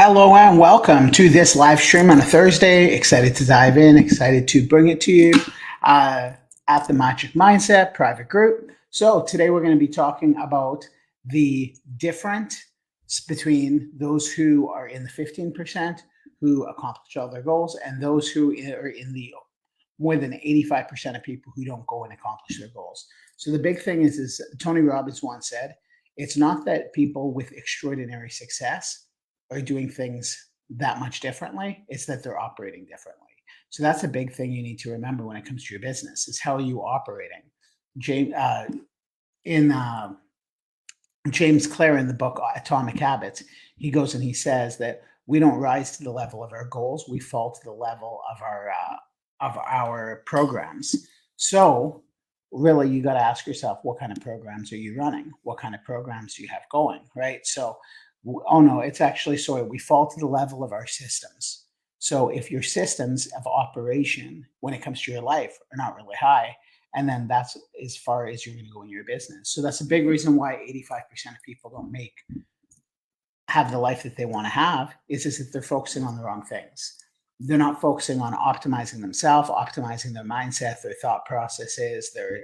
Hello and welcome to this live stream on a Thursday. Excited to dive in, excited to bring it to you at the Magic Mindset private group. So today we're going to be talking about the difference between those who are in the 15% who accomplish all their goals and those who are in the more than 85% of people who don't go and accomplish their goals. So the big thing is Tony Robbins once said, it's not that people with extraordinary success are doing things that much differently, it's that they're operating differently. So that's a big thing you need to remember when it comes to your business is how are you operating. James Clear in the book Atomic Habits, he goes and he says that we don't rise to the level of our goals, we fall to the level of our programs. So really you got to ask yourself, what kind of programs are you running? What kind of programs do you have going, right? So oh no, it's actually, sorry, we fall to the level of our systems. So if your systems of operation when it comes to your life are not really high, and then that's as far as you're going to go in your business. So that's a big reason why 85% of people don't have the life that they want to have is that they're focusing on the wrong things. They're not focusing on optimizing themselves, optimizing their mindset, their thought processes, their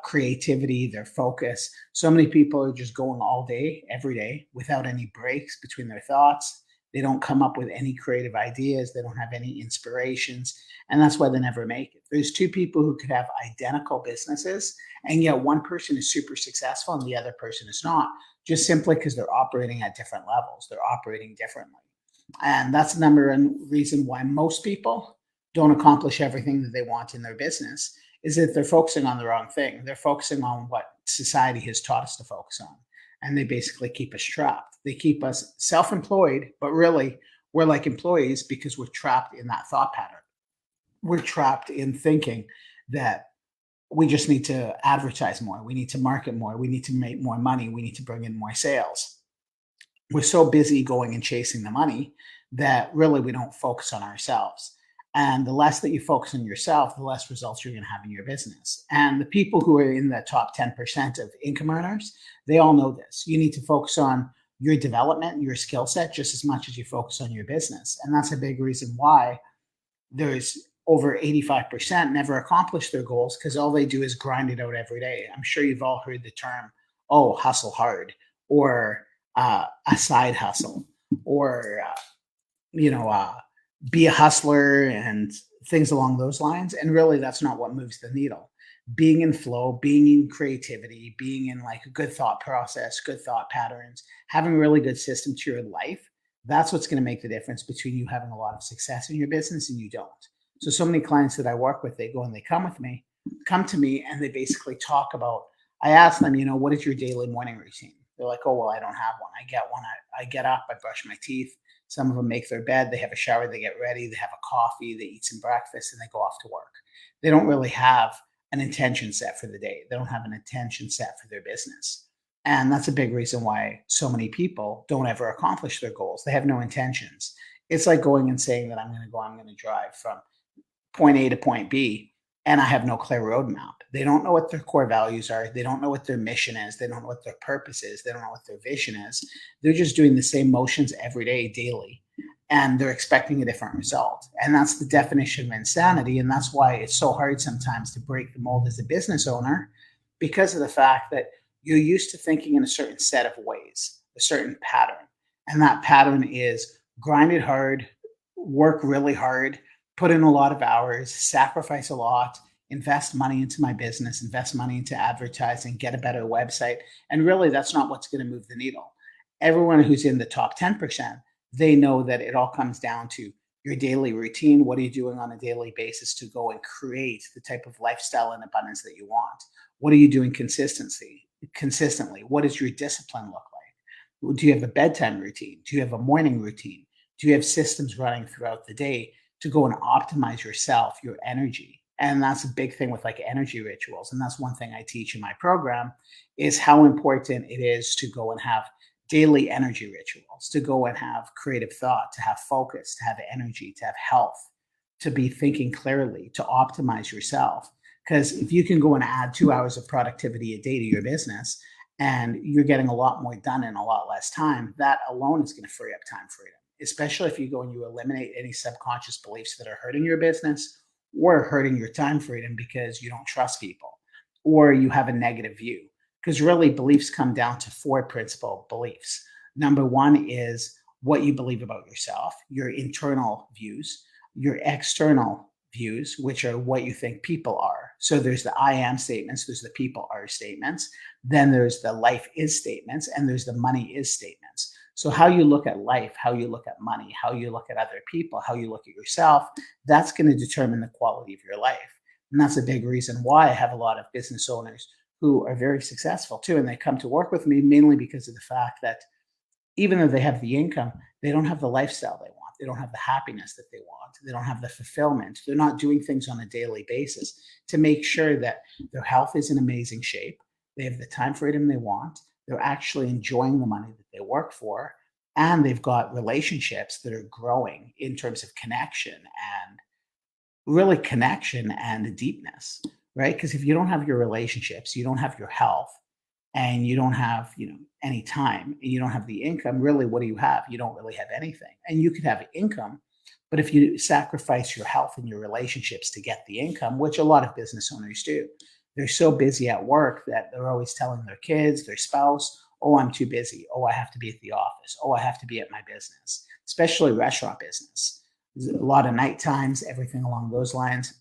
creativity, their focus. So many people are just going all day, every day, without any breaks between their thoughts. They don't come up with any creative ideas. They don't have any inspirations. And that's why they never make it. There's two people who could have identical businesses, and yet one person is super successful and the other person is not, just simply because they're operating at different levels. They're operating differently. And that's the number one reason why most people don't accomplish everything that they want in their business is that they're focusing on the wrong thing. They're focusing on what society has taught us to focus on. And they basically keep us trapped. They keep us self-employed, but really we're like employees because we're trapped in that thought pattern. We're trapped in thinking that we just need to advertise more. We need to market more. We need to make more money. We need to bring in more sales. We're so busy going and chasing the money that really we don't focus on ourselves. And the less that you focus on yourself, the less results you're going to have in your business. And the people who are in the top 10% of income earners, they all know this. You need to focus on your development and your skill set just as much as you focus on your business. And that's a big reason why there's over 85% never accomplish their goals because all they do is grind it out every day. I'm sure you've all heard the term, oh, hustle hard, or a side hustle, or, be a hustler and things along those lines. And really, that's not what moves the needle. Being in flow, being in creativity, being in like a good thought process, good thought patterns, having a really good system to your life, that's what's going to make the difference between you having a lot of success in your business and you don't. So many clients that I work with, they go and they come to me and they basically talk about, I ask them, what is your daily morning routine? They're like, oh, well, I don't have one. I get up, I brush my teeth. Some of them make their bed, they have a shower, they get ready, they have a coffee, they eat some breakfast, and they go off to work. They don't really have an intention set for the day. They don't have an intention set for their business. And that's a big reason why so many people don't ever accomplish their goals. They have no intentions. It's like going and saying that I'm going to drive from point A to point B, and I have no clear roadmap. They don't know what their core values are. They don't know what their mission is. They don't know what their purpose is. They don't know what their vision is. They're just doing the same motions every day, daily, and they're expecting a different result. And that's the definition of insanity. And that's why it's so hard sometimes to break the mold as a business owner, because of the fact that you're used to thinking in a certain set of ways, a certain pattern. And that pattern is grind it hard, work really hard, put in a lot of hours, sacrifice a lot, invest money into my business, invest money into advertising, get a better website. And really, that's not what's going to move the needle. Everyone who's in the top 10%, they know that it all comes down to your daily routine. What are you doing on a daily basis to go and create the type of lifestyle and abundance that you want? What are you doing consistently? What does your discipline look like? Do you have a bedtime routine? Do you have a morning routine? Do you have systems running throughout the day to go and optimize yourself, your energy? And that's a big thing with like energy rituals. And that's one thing I teach in my program is how important it is to go and have daily energy rituals, to go and have creative thought, to have focus, to have energy, to have health, to be thinking clearly, to optimize yourself. Because if you can go and add 2 hours of productivity a day to your business and you're getting a lot more done in a lot less time, that alone is going to free up time freedom. especially if you go and you eliminate any subconscious beliefs that are hurting your business or hurting your time freedom because you don't trust people or you have a negative view. Because really, beliefs come down to four principal beliefs. Number one is what you believe about yourself, your internal views, your external views, which are what you think people are. So there's the I am statements, there's the people are statements, then there's the life is statements, and there's the money is statements. So how you look at life, how you look at money, how you look at other people, how you look at yourself, that's going to determine the quality of your life. And that's a big reason why I have a lot of business owners who are very successful too. And they come to work with me mainly because of the fact that even though they have the income, they don't have the lifestyle they want. They don't have the happiness that they want. They don't have the fulfillment. They're not doing things on a daily basis to make sure that their health is in amazing shape. They have the time freedom they want. They're actually enjoying the money that they work for. And they've got relationships that are growing in terms of connection and really connection and deepness, right? Because if you don't have your relationships, you don't have your health, and you don't have any time, and you don't have the income, really, what do you have? You don't really have anything. And you could have income, but if you sacrifice your health and your relationships to get the income, which a lot of business owners do, they're so busy at work that they're always telling their kids, their spouse, oh, I'm too busy, oh, I have to be at the office, oh, I have to be at my business, especially restaurant business. There's a lot of night times, everything along those lines,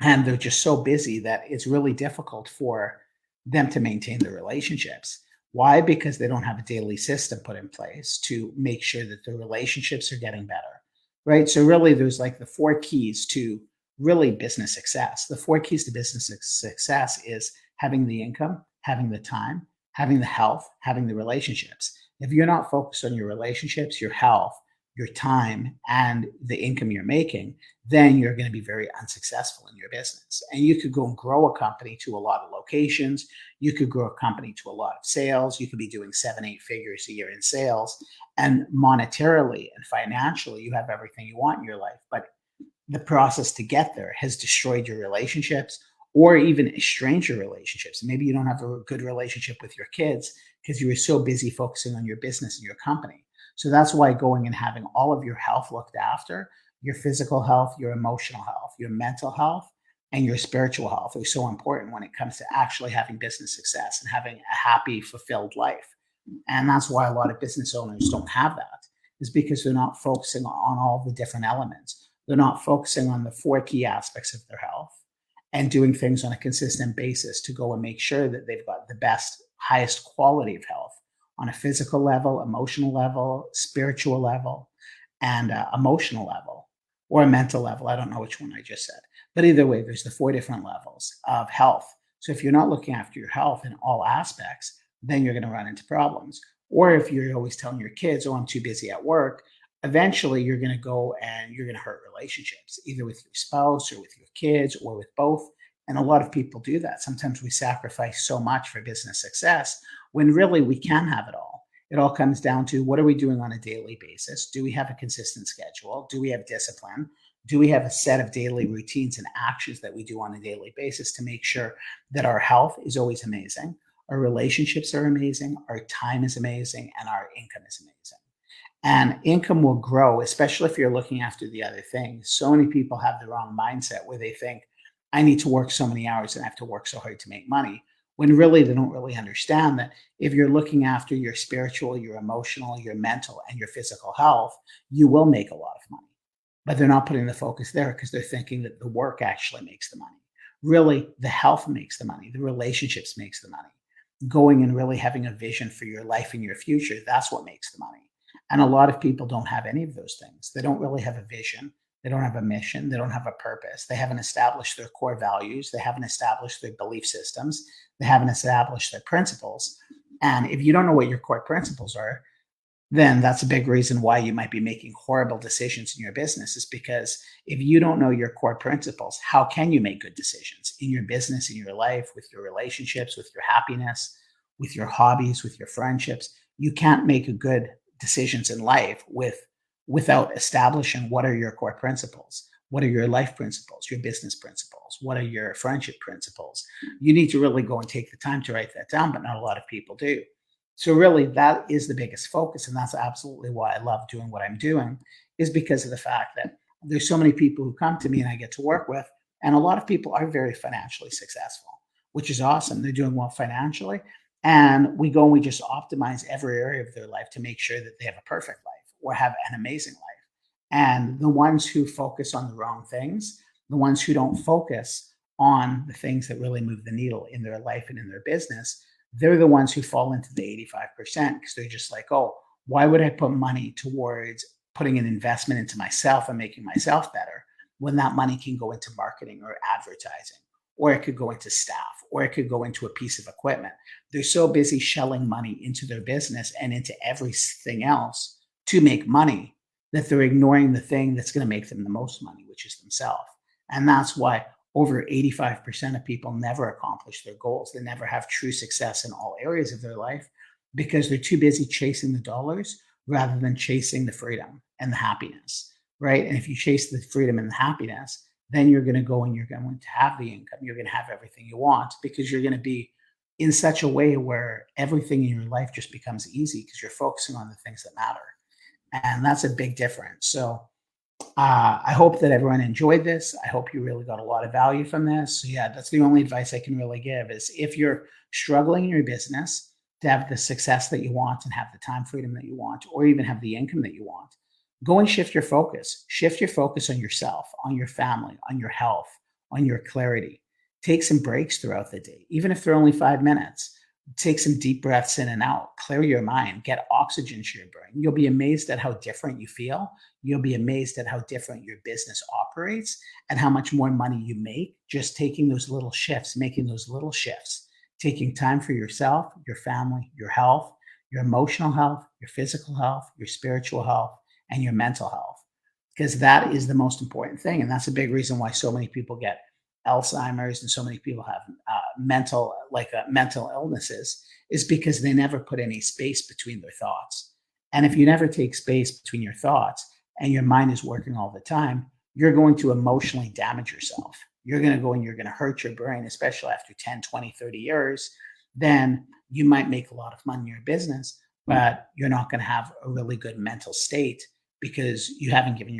and they're just so busy that it's really difficult for them to maintain their relationships. Why? Because they don't have a daily system put in place to make sure that the relationships are getting better, right? So really, there's like the four keys to really business success. The four keys to business success is having the income, having the time, having the health, having the relationships. If you're not focused on your relationships, your health, your time, and the income you're making, then you're going to be very unsuccessful in your business. And you could go and grow a company to a lot of locations. You could grow a company to a lot of sales. You could be doing 7, 8 figures a year in sales. And monetarily and financially, you have everything you want in your life. But the process to get there has destroyed your relationships or even estranged your relationships. Maybe you don't have a good relationship with your kids because you were so busy focusing on your business and your company. So that's why going and having all of your health looked after, your physical health, your emotional health, your mental health, and your spiritual health are so important when it comes to actually having business success and having a happy, fulfilled life. And that's why a lot of business owners don't have that, is because they're not focusing on all the different elements. They're not focusing on the four key aspects of their health and doing things on a consistent basis to go and make sure that they've got the best, highest quality of health on a physical level, emotional level, spiritual level, and emotional level, or a mental level. I don't know which one I just said. But either way, there's the four different levels of health. So if you're not looking after your health in all aspects, then you're going to run into problems. Or if you're always telling your kids, oh, I'm too busy at work, eventually you're going to go and you're going to hurt relationships, either with your spouse or with your kids or with both. And a lot of people do that. Sometimes we sacrifice so much for business success when really we can have it all. It all comes down to what are we doing on a daily basis? Do we have a consistent schedule? Do we have discipline? Do we have a set of daily routines and actions that we do on a daily basis to make sure that our health is always amazing, our relationships are amazing, our time is amazing, and our income is amazing? And income will grow, especially if you're looking after the other things. So many people have the wrong mindset where they think, I need to work so many hours and I have to work so hard to make money, when really they don't really understand that if you're looking after your spiritual, your emotional, your mental, and your physical health, you will make a lot of money. But they're not putting the focus there because they're thinking that the work actually makes the money. Really, the health makes the money, the relationships makes the money. Going and really having a vision for your life and your future, that's what makes the money. And a lot of people don't have any of those things. They don't really have a vision. They don't have a mission. They don't have a purpose. They haven't established their core values. They haven't established their belief systems. They haven't established their principles. And if you don't know what your core principles are, then that's a big reason why you might be making horrible decisions in your business, is because if you don't know your core principles, how can you make good decisions in your business, in your life, with your relationships, with your happiness, with your hobbies, with your friendships? You can't make a good decisions in life without establishing what are your core principles, what are your life principles, your business principles, what are your friendship principles. You need to really go and take the time to write that down, but not a lot of people do. So really, that is the biggest focus, and that's absolutely why I love doing what I'm doing, is because of the fact that there's so many people who come to me and I get to work with, and a lot of people are very financially successful, which is awesome. They're doing well financially, and we go and we just optimize every area of their life to make sure that they have a perfect life or have an amazing life. And the ones who focus on the wrong things, the ones who don't focus on the things that really move the needle in their life and in their business, they're the ones who fall into the 85% because they're just like, oh, why would I put money towards putting an investment into myself and making myself better when that money can go into marketing or advertising, or it could go into staff, or it could go into a piece of equipment? They're so busy shelling money into their business and into everything else to make money that they're ignoring the thing that's going to make them the most money, which is themselves. And that's why over 85% of people never accomplish their goals. They never have true success in all areas of their life because they're too busy chasing the dollars rather than chasing the freedom and the happiness, right? And if you chase the freedom and the happiness, then you're going to go and you're going to have the income. You're going to have everything you want because you're going to be in such a way where everything in your life just becomes easy because you're focusing on the things that matter. And that's a big difference. So I hope that everyone enjoyed this. I hope you really got a lot of value from this. So yeah, that's the only advice I can really give is if you're struggling in your business to have the success that you want and have the time freedom that you want, or even have the income that you want, go and shift your focus. Shift your focus on yourself, on your family, on your health, on your clarity. Take some breaks throughout the day, even if they're only 5 minutes. Take some deep breaths in and out, clear your mind, get oxygen to your brain. You'll be amazed at how different you feel. You'll be amazed at how different your business operates and how much more money you make just taking those little shifts, making those little shifts, taking time for yourself, your family, your health, your emotional health, your physical health, your spiritual health, and your mental health. Because that is the most important thing. And that's a big reason why so many people get Alzheimer's and so many people have mental illnesses is because they never put any space between their thoughts. And if you never take space between your thoughts and your mind is working all the time, you're going to emotionally damage yourself. You're going to go and you're going to hurt your brain, especially after 10, 20, 30 years. Then you might make a lot of money in your business, but you're not going to have a really good mental state because you haven't given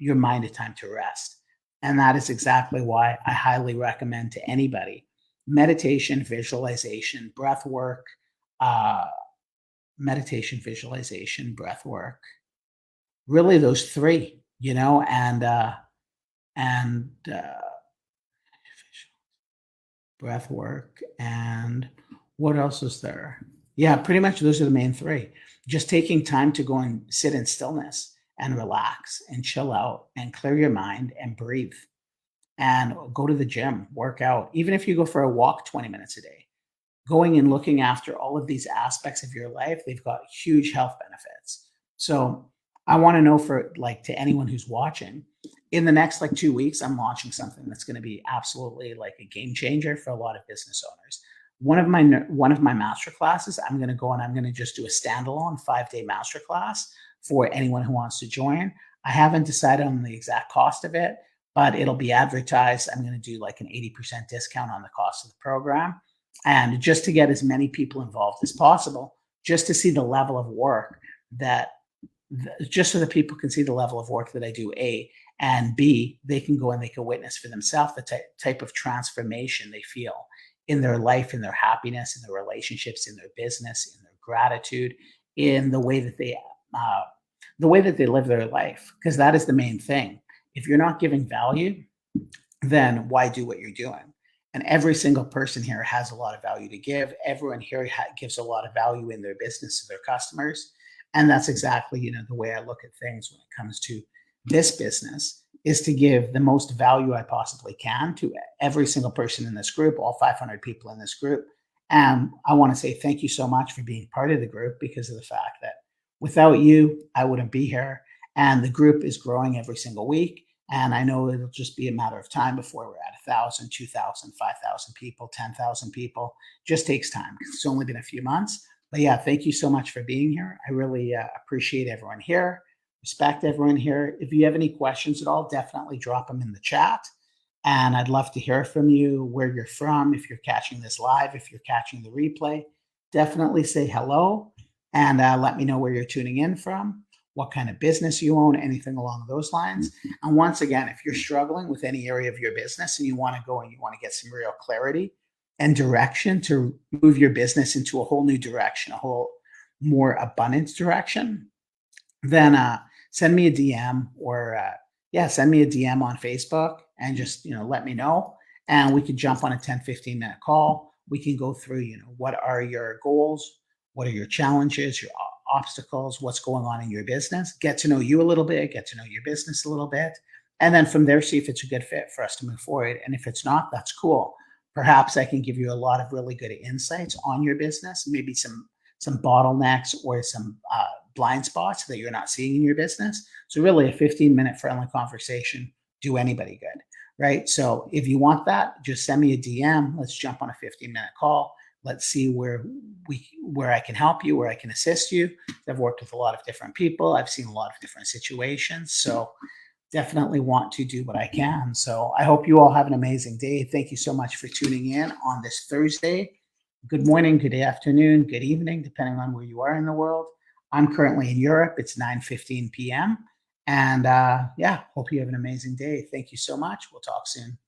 your mind a time to rest. And that is exactly why I highly recommend to anybody meditation, visualization, breath work, uh, breath work, really those three, and breath work. And what else is there? Yeah, pretty much those are the main three. Just taking time to go and sit in stillness and relax and chill out and clear your mind and breathe and go to the gym, work out. Even if you go for a walk 20 minutes a day, going and looking after all of these aspects of your life, they've got huge health benefits. So I want to know for like to anyone who's watching, in the next like 2 weeks, I'm launching something that's going to be absolutely like a game changer for a lot of business owners. One of my master classes, I'm going to go and I'm going to just do a standalone 5-day master class for anyone who wants to join. I haven't decided on the exact cost of it, but it'll be advertised. I'm going to do like an 80% discount on the cost of the program. And just to get as many people involved as possible, just to see the level of work that, just so that people can see the level of work that I do, A, and B, they can go and they can witness for themselves the type of transformation they feel in their life, in their happiness, in their relationships, in their business, in their gratitude, in uh, the way that they live their life, because that is the main thing. If you're not giving value, then why do what you're doing? And every single person here has a lot of value to give. Everyone here gives a lot of value in their business to their customers. And that's exactly, the way I look at things when it comes to this business is to give the most value I possibly can to every single person in this group, all 500 people in this group. And I want to say thank you so much for being part of the group because of the fact that without you, I wouldn't be here. And the group is growing every single week. And I know it'll just be a matter of time before we're at 1,000, 2,000, 5,000 people, 10,000 people. Just takes time. It's only been a few months. But yeah, thank you so much for being here. I really appreciate everyone here, respect everyone here. If you have any questions at all, definitely drop them in the chat. And I'd love to hear from you, where you're from, if you're catching this live, if you're catching the replay. definitely say hello and let me know where you're tuning in from, what kind of business you own, anything along those lines. And once again, if you're struggling with any area of your business and you want to go and you want to get some real clarity and direction to move your business into a whole new direction, a whole more abundant direction, then send me a DM or yeah, send me a DM on Facebook and just, let me know. And we could jump on a 10-15 minute call. We can go through, what are your goals? What are your challenges, your obstacles? What's going on in your business? Get to know you a little bit, get to know your business a little bit. And then from there, see if it's a good fit for us to move forward. And if it's not, that's cool. Perhaps I can give you a lot of really good insights on your business, maybe some bottlenecks or some blind spots that you're not seeing in your business. So really a 15-minute friendly conversation do anybody good, right? So if you want that, just send me a DM. Let's jump on a 15-minute call. Let's see where I can help you, where I can assist you. I've worked with a lot of different people. I've seen a lot of different situations. So definitely want to do what I can. So I hope you all have an amazing day. Thank you so much for tuning in on this Thursday. Good morning, good afternoon, good evening, depending on where you are in the world. I'm currently in Europe. It's 9:15 p.m. And yeah, hope you have an amazing day. Thank you so much. We'll talk soon.